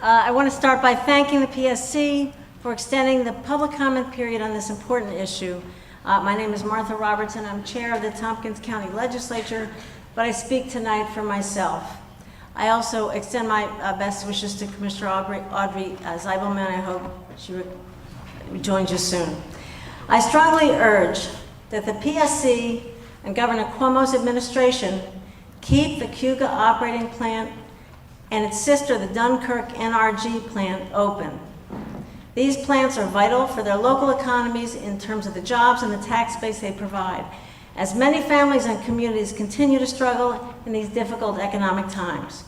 I want to start by thanking the PSC for extending the public comment period on this important issue. My name is Martha Robertson. I'm chair of the Tompkins County Legislature, but I speak tonight for myself. I also extend my best wishes to Commissioner Audrey Zibelman. I hope she joins you soon. I strongly urge that the PSC and Governor Cuomo's administration keep the Cayuga operating plant and its sister, the Dunkirk NRG plant, open. These plants are vital for their local economies in terms of the jobs and the tax base they provide, as many families and communities continue to struggle in these difficult economic times.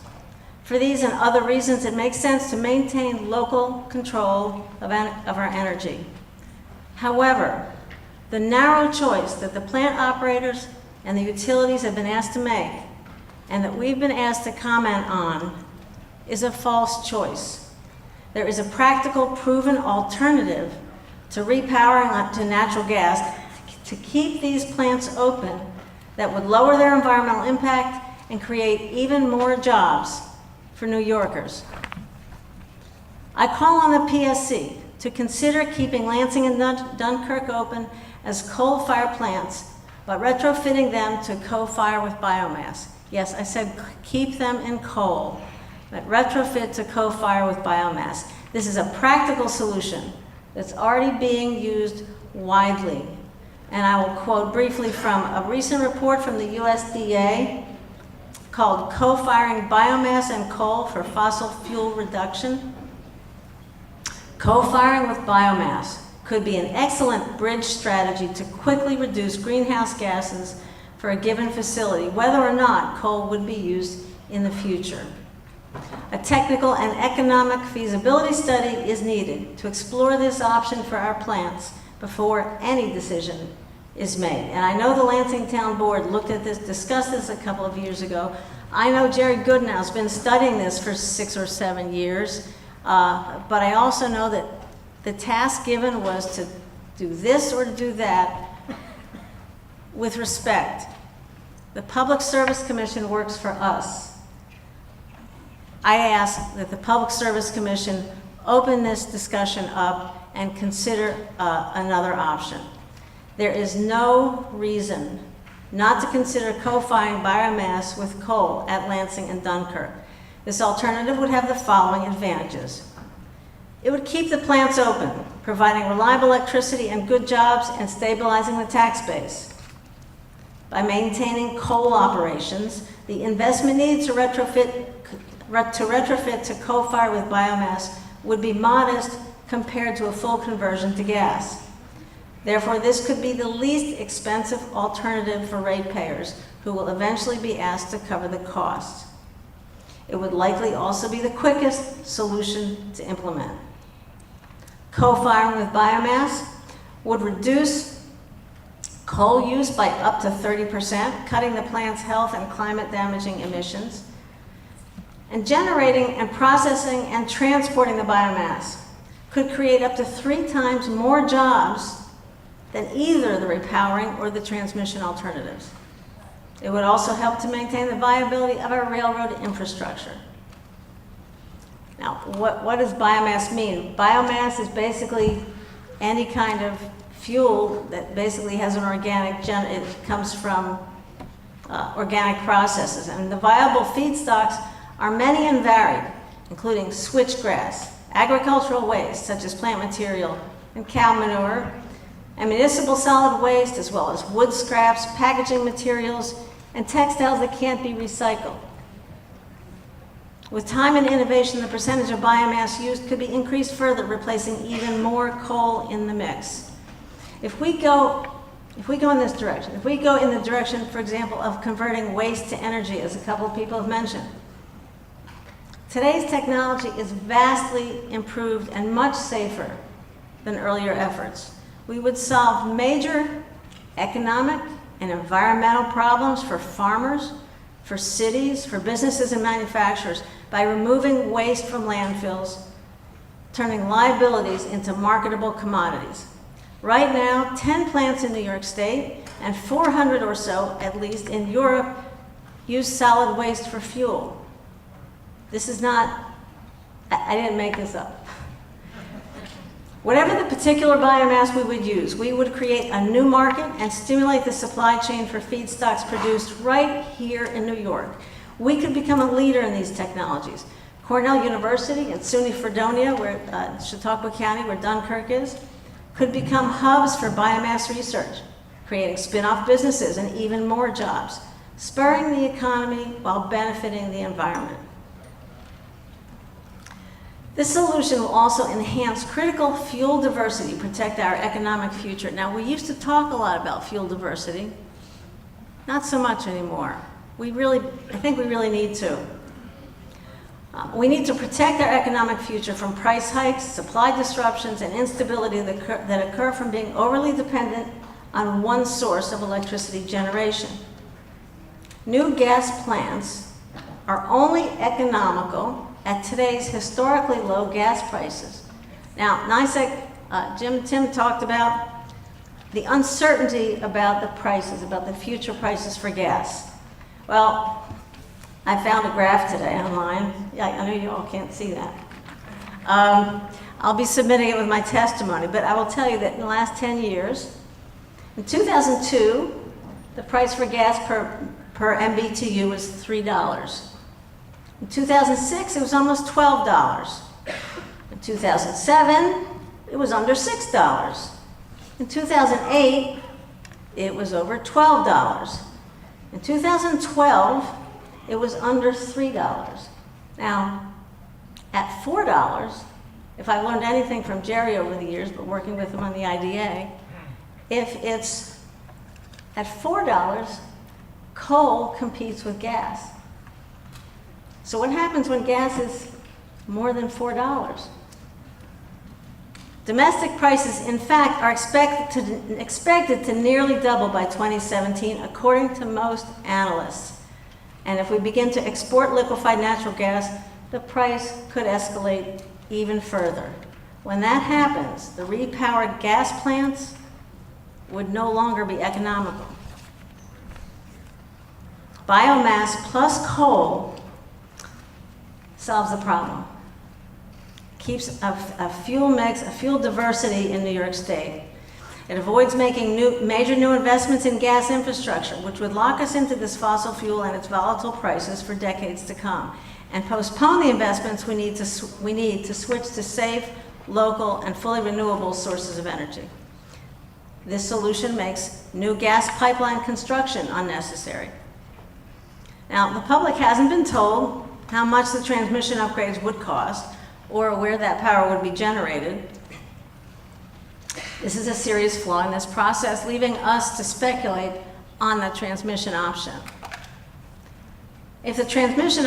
For these and other reasons, it makes sense to maintain local control of our energy. However, the narrow choice that the plant operators and the utilities have been asked to make, and that we've been asked to comment on, is a false choice. There is a practical, proven alternative to repowering to natural gas to keep these plants open that would lower their environmental impact and create even more jobs for New Yorkers. I call on the PSC to consider keeping Lansing and Dunkirk open as coal-fired plants, but retrofitting them to co-fire with biomass. Yes, I said keep them in coal, but retrofit to co-fire with biomass. This is a practical solution that's already being used widely. And I will quote briefly from a recent report from the USDA called Co-Firing Biomass and Coal for Fossil Fuel Reduction. Co-firing with biomass could be an excellent bridge strategy to quickly reduce greenhouse gases for a given facility, whether or not coal would be used in the future. A technical and economic feasibility study is needed to explore this option for our plants before any decision is made. And I know the Lansing Town Board looked at this, discussed this a couple of years ago. I know Jerry Goodnow's been studying this for 6 or 7 years, but I also know that the task given was to do this or to do that with respect. The Public Service Commission works for us. I ask that the Public Service Commission open this discussion up and consider another option. There is no reason not to consider co-firing biomass with coal at Lansing and Dunkirk. This alternative would have the following advantages. It would keep the plants open, providing reliable electricity and good jobs and stabilizing the tax base. By maintaining coal operations, the investment needed to retrofit to co-fire with biomass would be modest compared to a full conversion to gas. Therefore, this could be the least expensive alternative for ratepayers who will eventually be asked to cover the cost. It would likely also be the quickest solution to implement. Co-firing with biomass would reduce coal use by up to 30%, cutting the plant's health and climate-damaging emissions, and generating and processing and transporting the biomass could create up to 3 times more jobs than either the repowering or the transmission alternatives. It would also help to maintain the viability of our railroad infrastructure. Now, what does biomass mean? Biomass is basically any kind of fuel that basically has an organic, it comes from organic processes. And the viable feedstocks are many and varied, including switchgrass, agricultural waste such as plant material and cow manure, and municipal solid waste, as well as wood scraps, packaging materials, and textiles that can't be recycled. With time and innovation, the percentage of biomass used could be increased further, replacing even more coal in the mix. If we go in this direction, if we go in the direction, for example, of converting waste to energy, as a couple of people have mentioned, today's technology is vastly improved and much safer than earlier efforts. We would solve major economic and environmental problems for farmers, for cities, for businesses and manufacturers by removing waste from landfills, turning liabilities into marketable commodities. Right now, 10 plants in New York State and 400 or so, at least in Europe, use solid waste for fuel. This is not I didn't make this up. Whatever the particular biomass we would use, we would create a new market and stimulate the supply chain for feedstocks produced right here in New York. We could become a leader in these technologies. Cornell University and SUNY Fredonia, where Chautauqua County, where Dunkirk is, could become hubs for biomass research, creating spin-off businesses and even more jobs, spurring the economy while benefiting the environment. This solution will also enhance critical fuel diversity, protect our economic future. Now, we used to talk a lot about fuel diversity, not so much anymore. I think we really need to. We need to protect our economic future from price hikes, supply disruptions, and instability that occur from being overly dependent on one source of electricity generation. New gas plants are only economical at today's historically low gas prices. Now, NICEC, Tim talked about the uncertainty about the prices, about the future prices for gas. Well, I found a graph today online. Yeah, I know you all can't see that. I'll be submitting it with my testimony, but I will tell you that in the last 10 years, in 2002, the price for gas per MBTU was $3. In 2006, it was almost $12. In 2007, it was under $6. In 2008, it was over $12. In 2012, it was under $3. Now, at $4, if I learned anything from Jerry over the years, but working with him on the IDA, if it's at $4, coal competes with gas. So what happens when gas is more than $4? Domestic prices, in fact, are expected to nearly double by 2017, according to most analysts. And if we begin to export liquefied natural gas, the price could escalate even further. When that happens, the repowered gas plants would no longer be economical. Biomass plus coal solves the problem. Keeps a fuel mix, a fuel diversity in New York State. It avoids making major new investments in gas infrastructure, which would lock us into this fossil fuel and its volatile prices for decades to come, and postpone the investments we need to switch to safe, local, and fully renewable sources of energy. This solution makes new gas pipeline construction unnecessary. Now, the public hasn't been told how much the transmission upgrades would cost or where that power would be generated. This is a serious flaw in this process, leaving us to speculate on the transmission option. If the transmission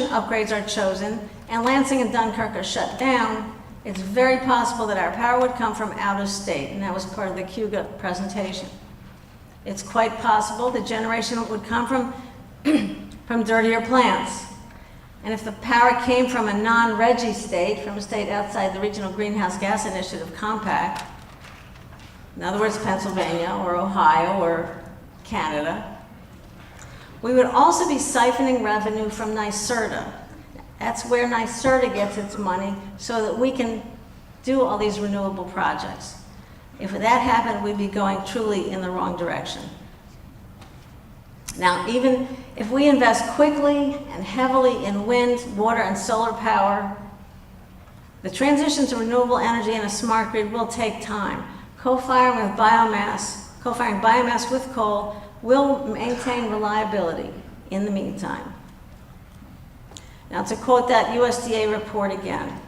upgrades are chosen and Lansing and Dunkirk are shut down, it's very possible that our power would come from out of state, and that was part of the Cayuga presentation. It's quite possible the generation would come from dirtier plants. And if the power came from a non-RGGI state, from a state outside the Regional Greenhouse Gas Initiative Compact, in other words, Pennsylvania or Ohio or Canada, we would also be siphoning revenue from NYSERDA. That's where NYSERDA gets its money so that we can do all these renewable projects. If that happened, we'd be going truly in the wrong direction. Now, even if we invest quickly and heavily in wind, water, and solar power, the transition to renewable energy and a smart grid will take time. Co-firing biomass with coal will maintain reliability in the meantime. Now, to quote that USDA report again,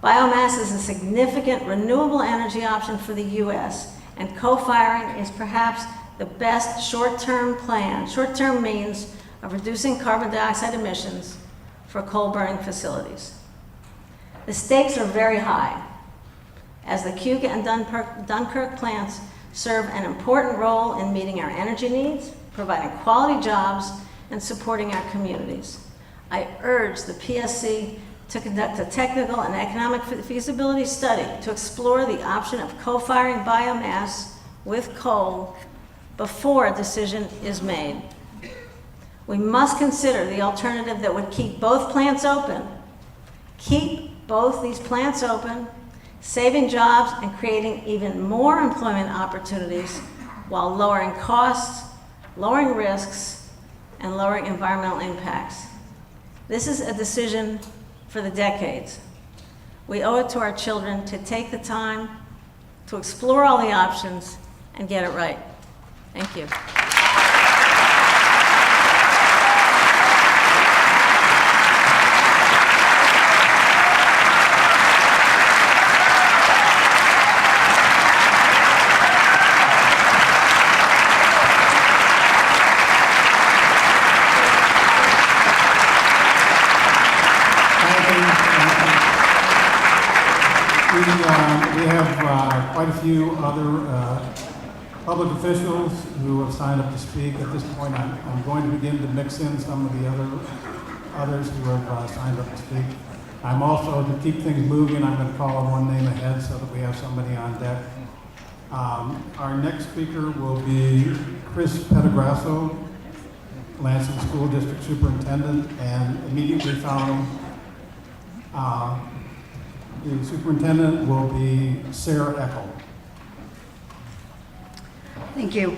biomass is a significant renewable energy option for the U.S., and co-firing is perhaps the best short-term means of reducing carbon dioxide emissions for coal-burning facilities. The stakes are very high, as the Cayuga and Dunkirk plants serve an important role in meeting our energy needs, providing quality jobs, and supporting our communities. I urge the PSC to conduct a technical and economic feasibility study to explore the option of co-firing biomass with coal before a decision is made. We must consider the alternative that would keep both plants open keep both these plants open, saving jobs and creating even more employment opportunities while lowering costs, lowering risks, and lowering environmental impacts. This is a decision for the decades. We owe it to our children to take the time to explore all the options and get it right. Thank you. We have quite a few other public officials who have signed up to speak. At this point, I'm going to begin to mix in some of the others who have signed up to speak. I'm also, to keep things moving, I'm going to call on one name ahead so that we have somebody on deck. Our next speaker will be Chris Petagrasso, Lansing School District Superintendent, and immediately following the superintendent will be Sarah Eckel. Thank you.